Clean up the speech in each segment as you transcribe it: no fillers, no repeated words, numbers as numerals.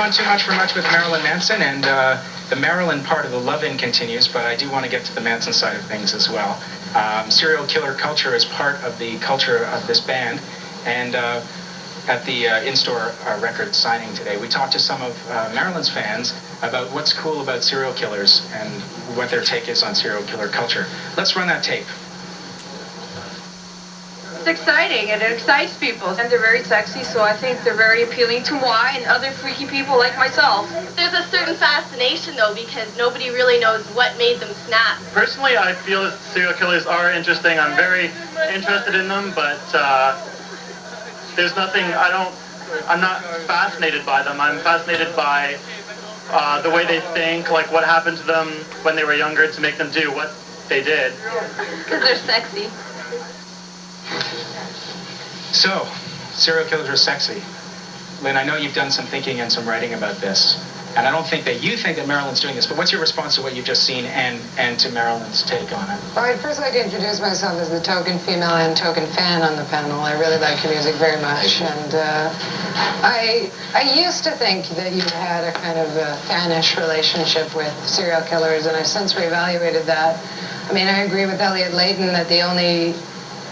on too much with Marilyn Manson, and the Marilyn part of the love-in continues, but I do want to get to the Manson side of things as well. Serial killer culture is part of the culture of this band, and at the in-store record signing today, we talked to some of Marilyn's fans about what's cool about serial killers and what their take is on serial killer culture. Let's run that tape. It's exciting, and it excites people, and they're very sexy, so I think they're very appealing to moi and other freaky people like myself. There's a certain fascination, though, because nobody really knows what made them snap. Personally, I feel that serial killers are interesting. I'm very interested in them, but there's nothing, I'm not fascinated by them. I'm fascinated by the way they think, like what happened to them when they were younger to make them do what they did. Because they're sexy. So, serial killers are sexy. Lynn, I know you've done some thinking and some writing about this, and I don't think that you think that Marilyn's doing this, but what's your response to what you've just seen and to Marilyn's take on it? Well, I'd first like to introduce myself as the token female and token fan on the panel. I really like your music very much, and I used to think that you had a kind of a fanish relationship with serial killers, and I've since reevaluated that. I mean, I agree with Elliot Layton that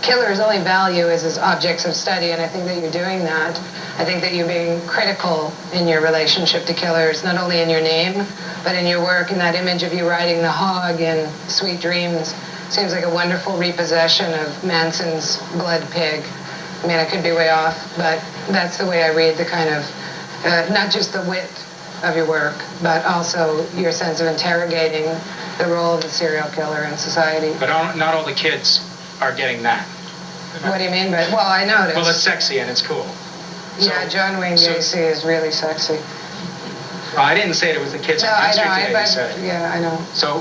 killer's only value is as objects of study, and I think that you're doing that. I think that you're being critical in your relationship to killers, not only in your name, but in your work, and that image of you riding the hog in Sweet Dreams seems like a wonderful repossession of Manson's blood pig. I mean, I could be way off, but that's the way I read the kind of, not just the wit of your work, but also your sense of interrogating the role of the serial killer in society. But not all the kids are getting that. What do you mean by, well, I noticed. Well, it's sexy and it's cool. Yeah, John Wayne Gacy is really sexy. Well, I didn't say it was the kids No, on I Main Street know, today, you said it. yeah, I know. So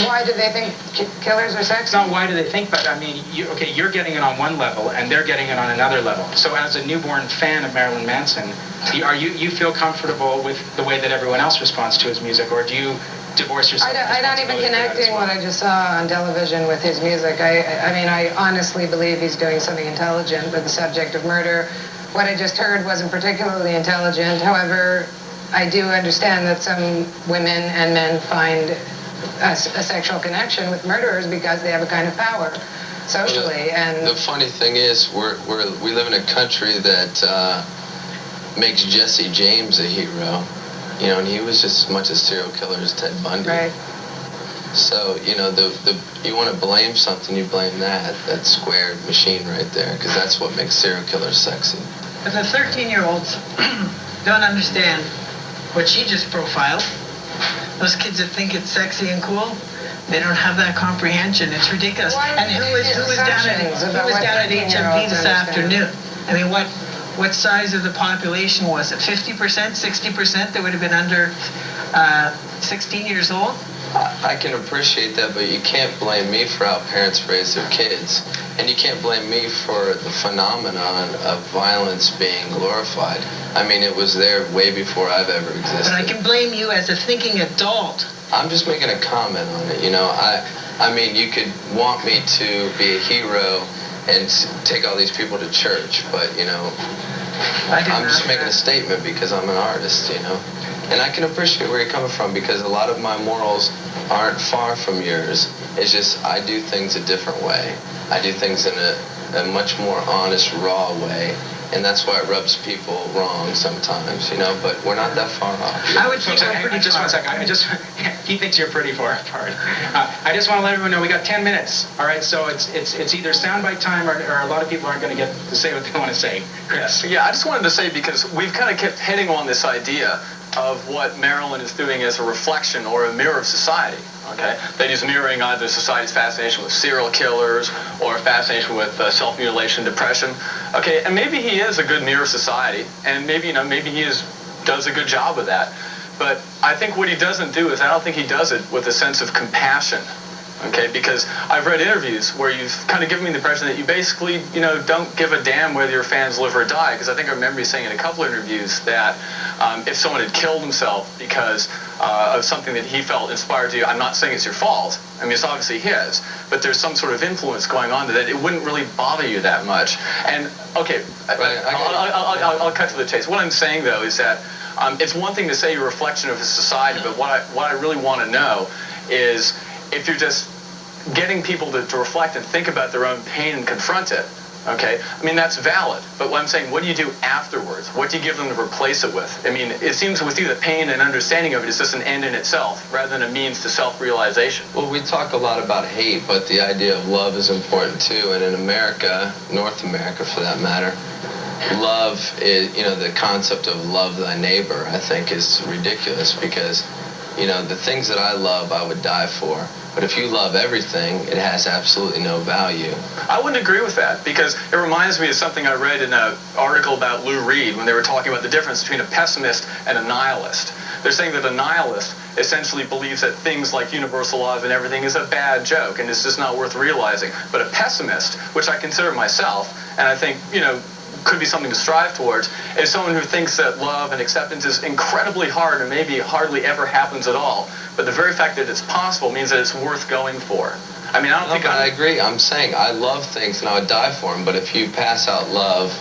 Why do they think killers are sexy? It's not why do they think, but I mean, you're getting it on one level and they're getting it on another level. So as a newborn fan of Marilyn Manson, you feel comfortable with the way that everyone else responds to his music, or do you divorce yourself? I don't even connecting what I just saw on television with his music. I mean, I honestly believe he's doing something intelligent with the subject of murder. What I just heard wasn't particularly intelligent. However, I do understand that some women and men find a sexual connection with murderers because they have a kind of power socially. And the funny thing is, we live in a country that makes Jesse James a hero. You know, and he was just as much a serial killer as Ted Bundy. Right. So, you know, you want to blame something, you blame that squared machine right there, because that's what makes serial killers sexy. But the 13-year-olds don't understand what she just profiled. Those kids that think it's sexy and cool, they don't have that comprehension. It's ridiculous. And who was down at HMP this afternoon? I mean, what size of the population was it? 50%, 60% that would have been under 16 years old? I can appreciate that, but you can't blame me for how parents raise their kids. And you can't blame me for the phenomenon of violence being glorified. I mean, it was there way before I've ever existed. But I can blame you as a thinking adult. I'm just making a comment on it, you know. I mean, you could want me to be a hero and take all these people to church, but, you know, I'm just making a statement because I'm an artist, you know. And I can appreciate where you're coming from because a lot of my morals aren't far from yours. It's just I do things a different way. I do things in a much more honest, raw way. And that's why it rubs people wrong sometimes, you know, but we're not that far off. I would think we're pretty just far. 1 second. He thinks you're pretty far apart. I just want to let everyone know we got 10 minutes. All right, so it's either soundbite time or a lot of people aren't going to get to say what they want to say. Chris. Yeah, I just wanted to say, because we've kind of kept hitting on this idea of what Marilyn is doing as a reflection or a mirror of society, okay? That he's mirroring either society's fascination with serial killers or fascination with self-mutilation, depression, okay? And maybe he is a good mirror of society, and maybe, you know, maybe he does a good job with that. But I think what he doesn't do is, I don't think he does it with a sense of compassion, okay? Because I've read interviews where you've kind of given me the impression that you basically, you know, don't give a damn whether your fans live or die. Because I think I remember you saying in a couple of interviews that if someone had killed himself because of something that he felt inspired you, I'm not saying it's your fault. I mean, it's obviously his. But there's some sort of influence going on that it wouldn't really bother you that much. And, okay, Right, I'll cut to the chase. What I'm saying, though, is that It's one thing to say you're a reflection of a society, but what I really want to know is if you're just getting people to reflect and think about their own pain and confront it. Okay, I mean, that's valid, but what I'm saying, what do you do afterwards? What do you give them to replace it with? I mean, it seems with you that pain and understanding of it is just an end in itself, rather than a means to self-realization. Well, we talk a lot about hate, but the idea of love is important too, and in America, North America for that matter, love is, the concept of love thy neighbor, I think, is ridiculous because, the things that I love, I would die for. But if you love everything, it has absolutely no value. I wouldn't agree with that, because it reminds me of something I read in an article about Lou Reed when they were talking about the difference between a pessimist and a nihilist. They're saying that a nihilist essentially believes that things like universal love and everything is a bad joke and it's just not worth realizing. But a pessimist, which I consider myself, and I think, could be something to strive towards, is someone who thinks that love and acceptance is incredibly hard and maybe hardly ever happens at all. But the very fact that it's possible means that it's worth going for. I mean, I agree. I'm saying I love things and I would die for them, but if you pass out love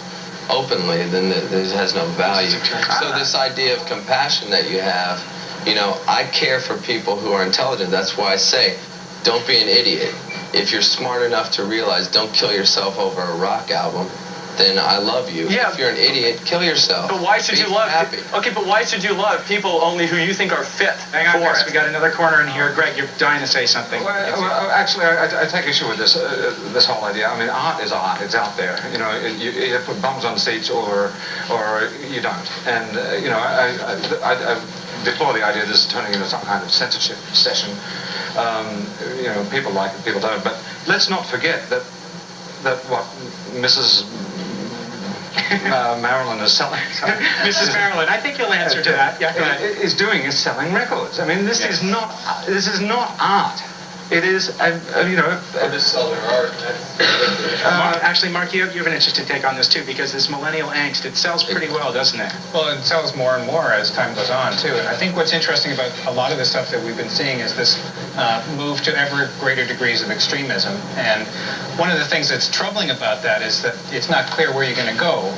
openly, then it has no value. So this idea of compassion that you have, I care for people who are intelligent. That's why I say, don't be an idiot. If you're smart enough to realize, don't kill yourself over a rock album, then I love you. Yeah. If you're an idiot, kill yourself. But why should you love? Happy. Okay, but why should you love people only who you think are fit Hang on, for guys, it? we got another corner in here. Greg, you're dying to say something. Well, actually, I take issue with this whole idea. I mean, art is art. It's out there. You either put bombs on seats or you don't. And I deplore the idea of this turning into some kind of censorship session. People like it, people don't. But let's not forget that what Mrs. Marilyn is selling. Mrs. Marilyn, I think you'll answer to that. Yeah, go ahead. Is doing is selling records. I mean, this is not art. It is, just selling art. Actually, Mark, you have an interesting take on this too, because this millennial angst, it sells pretty well, doesn't it? Well, it sells more and more as time goes on, too. And I think what's interesting about a lot of the stuff that we've been seeing is this move to ever greater degrees of extremism. And one of the things that's troubling about that is that it's not clear where you're going to go.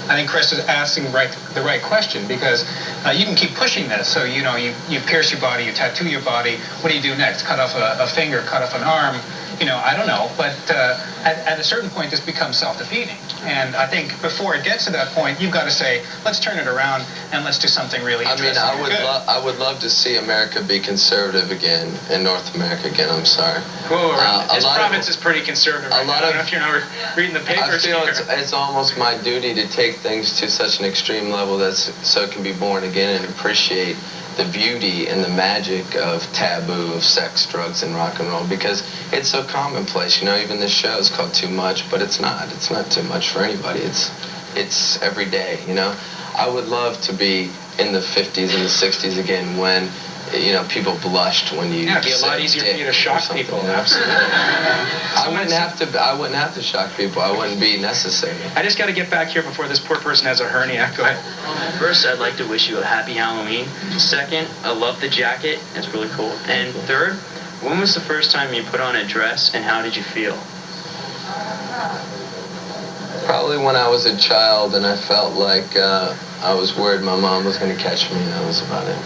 I think Chris is asking the right question, because you can keep pushing this. So, you pierce your body, you tattoo your body. What do you do next? Cut off a finger, cut off an arm? I don't know. But at a certain point, this becomes self-defeating. And I think before it gets to that point, you've got to say, let's turn it around and let's do something really interesting. I would love to see America be conservative again, and North America again, I'm sorry. Whoa, this province is pretty conservative right now. I don't know if you're not reading the papers. I feel it's almost my duty to take things to such an extreme level so it can be born again and appreciate the beauty and the magic of taboo of sex, drugs, and rock and roll, because it's so commonplace. Even this show is called Too Much, but it's not. It's not too much for anybody. It's every day. I would love to be in the 50s and the 60s again when people blushed when you. Yeah, it'd be a lot easier for you to shock people. Absolutely. I wouldn't have to shock people. I wouldn't be necessary. I just got to get back here before this poor person has a hernia. Go ahead. First, I'd like to wish you a happy Halloween. Second, I love the jacket. It's really cool. And third, when was the first time you put on a dress, and how did you feel? Probably when I was a child, and I felt like I was worried my mom was going to catch me. That was about it.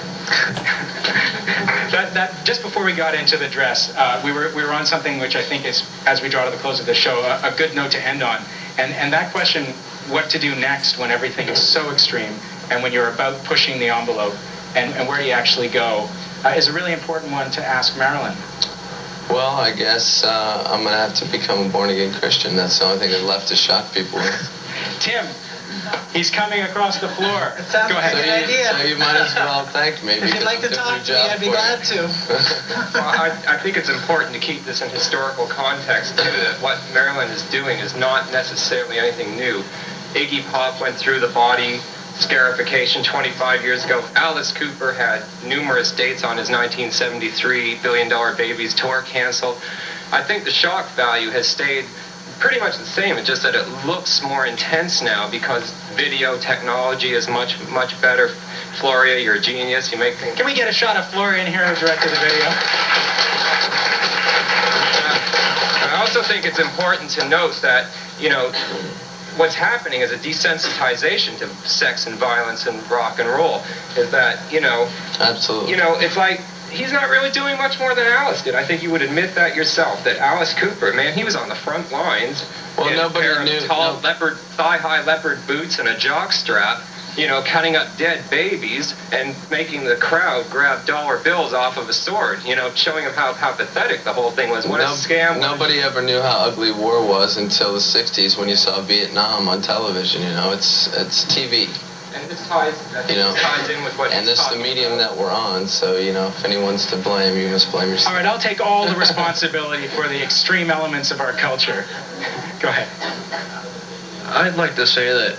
That just before we got into the dress, we were on something which I think is, as we draw to the close of the show, a good note to end on. And that question, what to do next when everything is so extreme, and when you're about pushing the envelope, and where do you actually go, is a really important one to ask Marilyn. Well, I guess I'm going to have to become a born-again Christian. That's the only thing that's left to shock people with. Tim, he's coming across the floor. It sounds Go ahead. like a good idea. So you might as well thank me. If you'd like to talk to me, I'd be glad to. Well, I think it's important to keep this in historical context, too, that what Marilyn is doing is not necessarily anything new. Iggy Pop went through the body scarification 25 years ago. Alice Cooper had numerous dates on his 1973 $1 Billion Babies tour canceled. I think the shock value has stayed pretty much the same. It's just that it looks more intense now because video technology is much, much better. Floria, you're a genius. You make things... Can we get a shot of Floria in here who directed the video? I also think it's important to note that, what's happening is a desensitization to sex and violence and rock and roll. Is that, Absolutely. It's like, he's not really doing much more than Alice did. I think you would admit that yourself, that Alice Cooper, man, he was on the front lines. Well, in nobody a pair knew. Of tall thigh-high leopard boots and a jock strap, cutting up dead babies and making the crowd grab dollar bills off of a sword, showing them how pathetic the whole thing was. What a scam. Nobody ever knew how ugly war was until the 60s when you saw Vietnam on television, It's TV. And this ties in with what and this is the medium that we're on, so, if anyone's to blame, you must blame yourself. All right, I'll take all the responsibility for the extreme elements of our culture. Go ahead. I'd like to say that,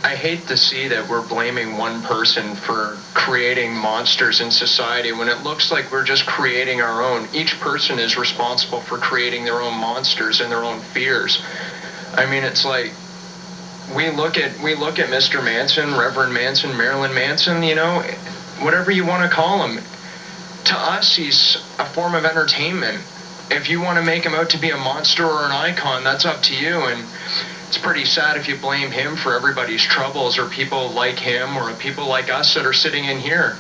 I hate to see that we're blaming one person for creating monsters in society when it looks like we're just creating our own. Each person is responsible for creating their own monsters and their own fears. I mean, it's like we look at Mr. Manson, Reverend Manson, Marilyn Manson, whatever you want to call him. To us, he's a form of entertainment. If you want to make him out to be a monster or an icon, that's up to you. And it's pretty sad if you blame him for everybody's troubles, or people like him, or people like us that are sitting in here.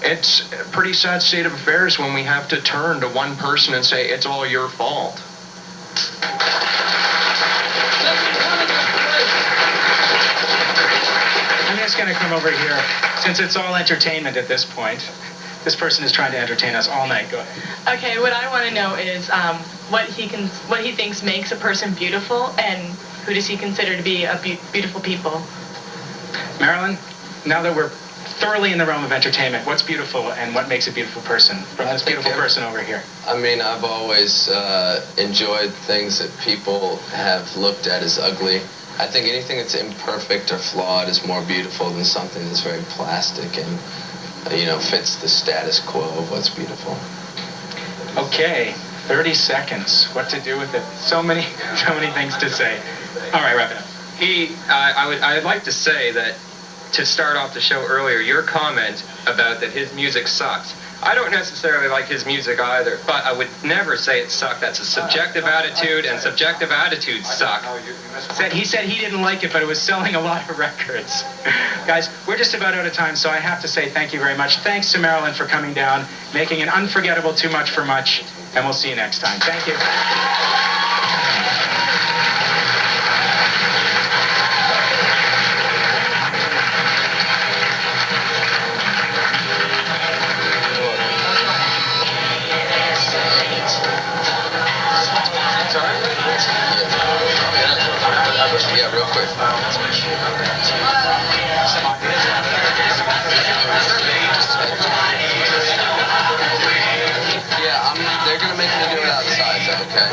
It's a pretty sad state of affairs when we have to turn to one person and say, it's all your fault. I'm just going to come over here, since it's all entertainment at this point. This person is trying to entertain us all night. Go ahead. Okay, what I want to know is what he thinks makes a person beautiful, and who does he consider to be a beautiful people? Marilyn, now that we're thoroughly in the realm of entertainment, what's beautiful and what makes a beautiful person? From this beautiful person over here. I mean, I've always enjoyed things that people have looked at as ugly. I think anything that's imperfect or flawed is more beautiful than something that's very plastic and, fits the status quo of what's beautiful. Okay, 30 seconds. What to do with it? So many things to say. All right, wrap it up. I'd like to say that, to start off the show earlier, your comment about that his music sucks. I don't necessarily like his music either, but I would never say it sucked. That's a subjective attitude, and subjective attitudes suck. He said he didn't like it, but it was selling a lot of records. Guys, we're just about out of time, so I have to say thank you very much. Thanks to Marilyn for coming down, making an unforgettable Too Much for Much, and we'll see you next time. Thank you. Yeah, real quick. Yeah, they're gonna make me do it outside, okay?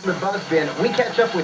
The Buzz Bin, we catch up with